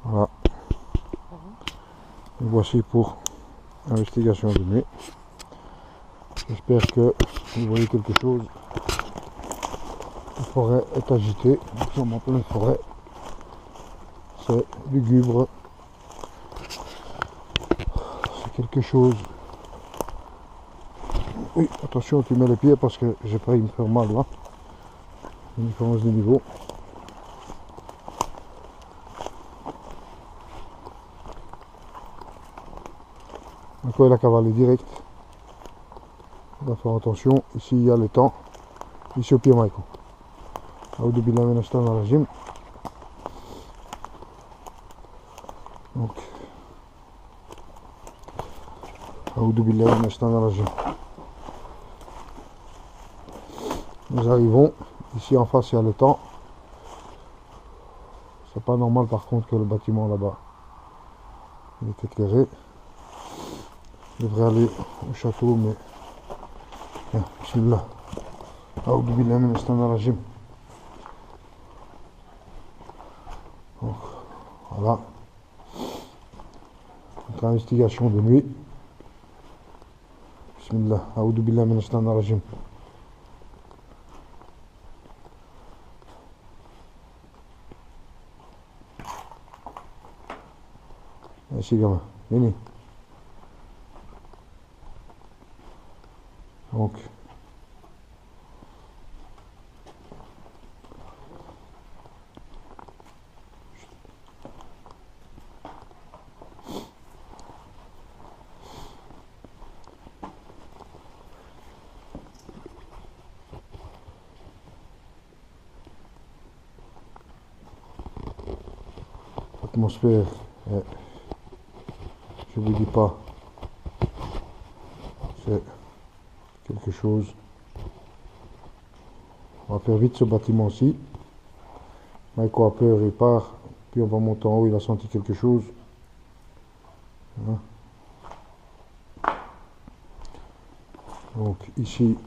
Voilà. Et voici pour investigation de nuit. J'espère que vous voyez quelque chose. La forêt est agitée. Nous sommes en pleine forêt. C'est lugubre. C'est quelque chose. Oui, attention, tu mets les pieds parce que j'ai failli me faire mal là. Une différence de niveau. Donc il a cavalé direct. On va faire attention. Ici il y a le temps. Ici au pied Michael. Aoudou billah min ashaitanir rajim. Donc Aoudou billah min ashaitanir rajim. Nous arrivons. Ici en face il y a le temps. C'est pas normal par contre que le bâtiment là-bas il est éclairé. Je devrais aller au château mais bismillah. Aoudou billah min ashaitanir rajim. Donc voilà. Notre investigation de nuit. Bismillah. Aoudou billah min ashaitanir rajim. Ici gamin, venez. Donc l'atmosphère est, je vous dis pas, c'est quelque chose. On va faire vite ce bâtiment-ci. Michael a peur, il part, puis on va monter en haut, il a senti quelque chose. Voilà. Donc ici,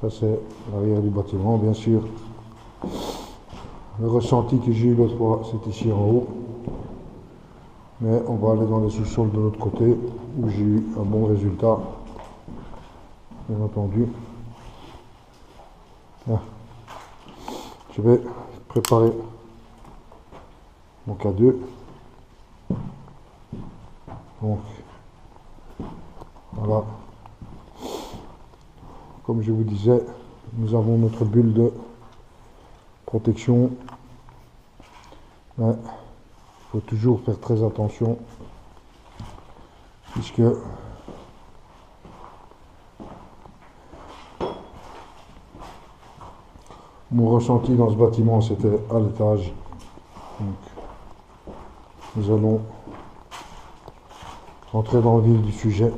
ça c'est l'arrière du bâtiment, bien sûr. Le ressenti que j'ai eu l'autre fois, c'est ici en haut. Mais on va aller dans les sous-sols de l'autre côté, où j'ai eu un bon résultat, bien entendu. Là. Je vais préparer mon K2. Donc, voilà. Comme je vous disais, nous avons notre bulle de protection. Mais il faut toujours faire très attention, puisque mon ressenti dans ce bâtiment, c'était à l'étage. Donc, nous allons rentrer dans le vif du sujet.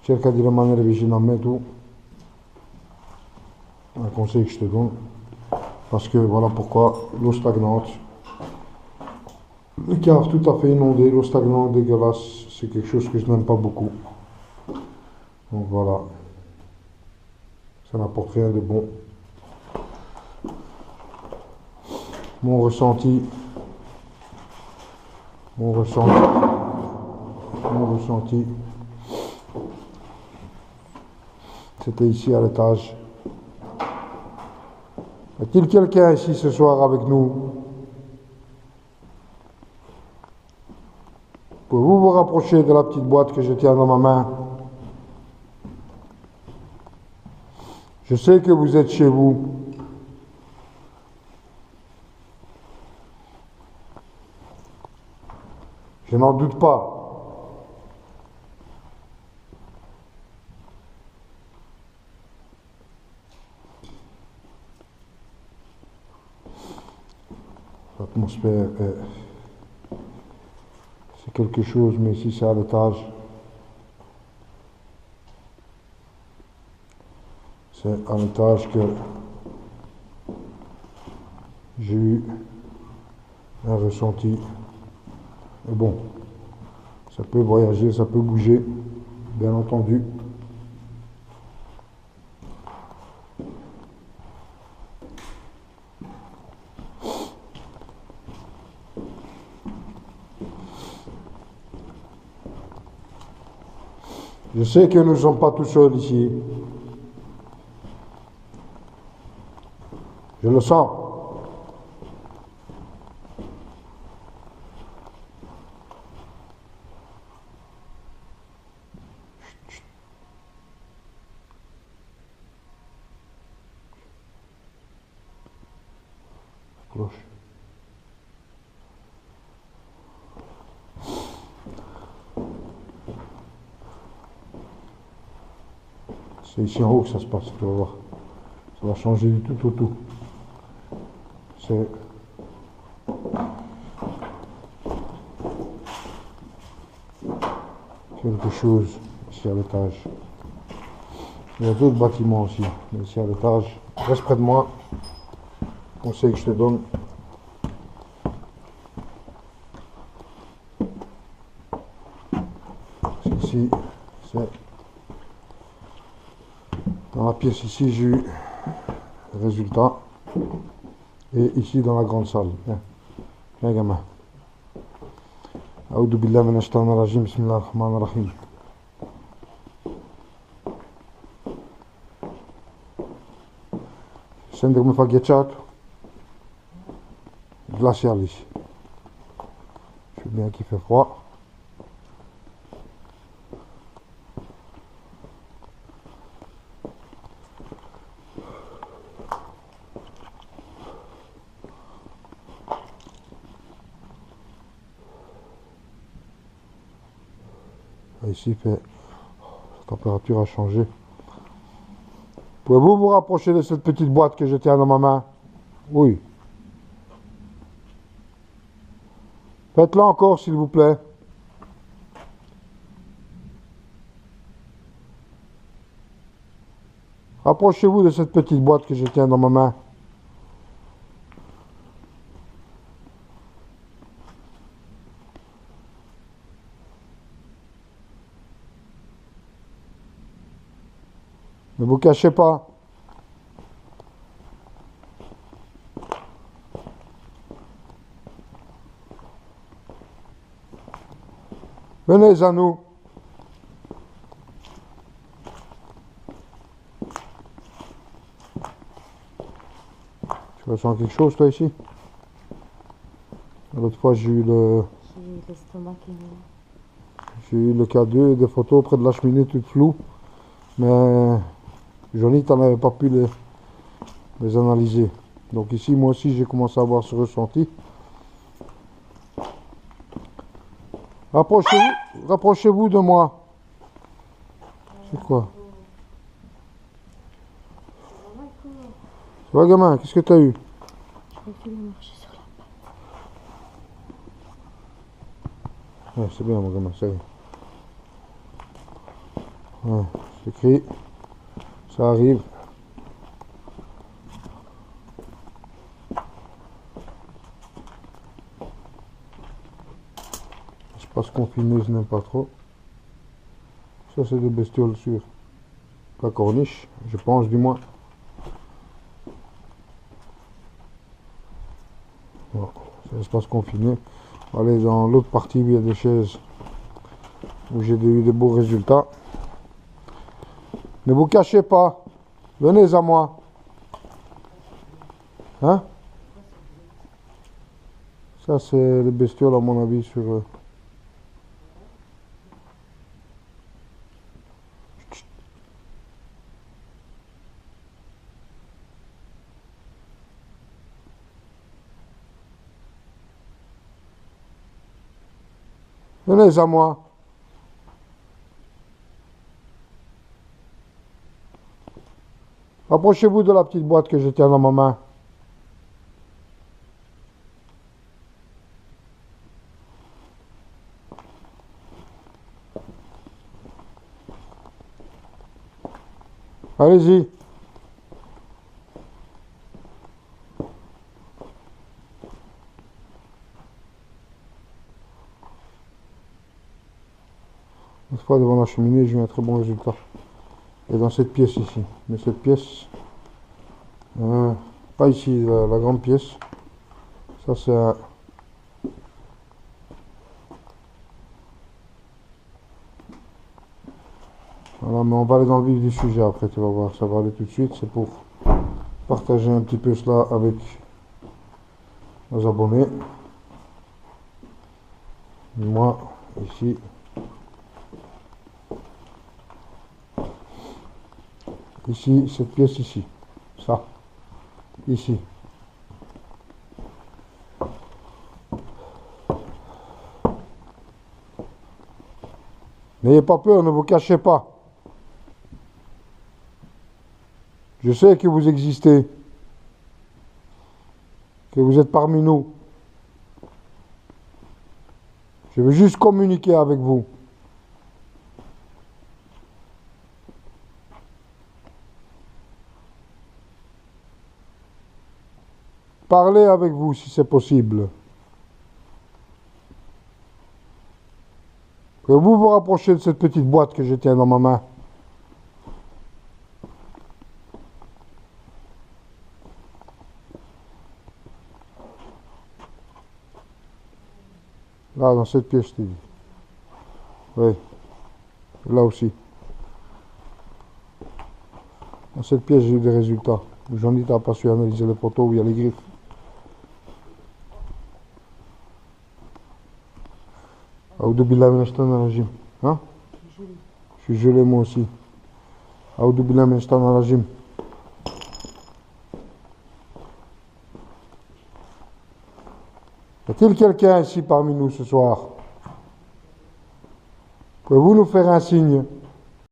Cerca di rimanere vicino a me tu, un conseil que je te donne, parce que voilà pourquoi l'eau stagnante, les caves tout à fait inondées, l'eau stagnante dégueulasse, c'est quelque chose que je n'aime pas beaucoup. Donc voilà, ça n'apporte rien de bon. Mon ressenti, c'était ici à l'étage. Y a-t-il quelqu'un ici ce soir avec nous? Pouvez-vous vous rapprocher de la petite boîte que je tiens dans ma main? Je sais que vous êtes chez vous. Je n'en doute pas. L'atmosphère c'est quelque chose, mais ici c'est à l'étage. C'est à l'étage que j'ai eu un ressenti. Et bon, ça peut voyager, ça peut bouger. bien entendu. Je sais que nous ne sommes pas tout seuls ici. Je le sens. Cloche. C'est ici en haut que ça se passe, tu vas voir. Ça va changer du tout au tout. C'est quelque chose ici à l'étage. Il y a d'autres bâtiments aussi, mais ici à l'étage. Reste près de moi. Conseil que je te donne. Ici, c'est dans la pièce ici, j'ai eu le résultat. Et ici dans la grande salle. Viens, viens gamin. أعوذ بالله من الشيطان الرجيم بسم الله الرحمن الرحيم. عندك مفاجئات glacial ici. Je sais bien qu'il fait froid. Ici, la température a changé. Pouvez-vous vous rapprocher de cette petite boîte que je tiens dans ma main? Oui. Faites-le encore, s'il vous plaît. Rapprochez-vous de cette petite boîte que je tiens dans ma main. Ne vous cachez pas. Venez à nous. Tu ressens quelque chose, toi, ici? L'autre fois, j'ai eu l'estomac qui j'ai eu le K2 et des photos près de la cheminée toutes floues. Mais Johnny, tu n'avais pas pu les analyser. Donc ici, moi aussi, j'ai commencé à avoir ce ressenti. Rapprochez-vous de moi. C'est quoi? Ça va, gamin? Qu'est-ce que tu as eu? Je vais marcher sur la Ouais, c'est bien, mon gamin, ça y est. Ouais, c'est écrit. Ça arrive. Espace confiné, je n'aime pas trop. Ça, c'est des bestioles sur la corniche, je pense du moins. Bon, c'est l'espace confiné. On va aller dans l'autre partie où il y a des chaises, où j'ai eu de beaux résultats. Ne vous cachez pas. Venez à moi. Hein? Ça, c'est les bestioles, à mon avis, sur... Venez à moi. Approchez-vous de la petite boîte que je tiens dans ma main. Allez-y. Une fois devant la cheminée, j'ai eu un très bon résultat. Et dans cette pièce ici. Mais cette pièce, pas ici, la grande pièce. Ça c'est un... Voilà, mais on va aller dans le vif du sujet après, tu vas voir, ça va aller tout de suite. C'est pour partager un petit peu cela avec nos abonnés. Moi, ici, cette pièce ici, ça, ici. N'ayez pas peur, ne vous cachez pas. Je sais que vous existez, que vous êtes parmi nous. Je veux juste communiquer avec vous. Parler avec vous si c'est possible. Que vous vous rapprochez de cette petite boîte que je tiens dans ma main. Là, dans cette pièce, je t'ai dit. Oui. Là aussi. Dans cette pièce, j'ai eu des résultats. Jean-Dit n'a pas su analyser les photos où il y a les griffes. Aoudou billah min ashtan rajim. Hein? Je suis gelé moi aussi. Aoudou billah min ashtan rajim. Y a-t-il quelqu'un ici parmi nous ce soir? Pouvez-vous nous faire un signe?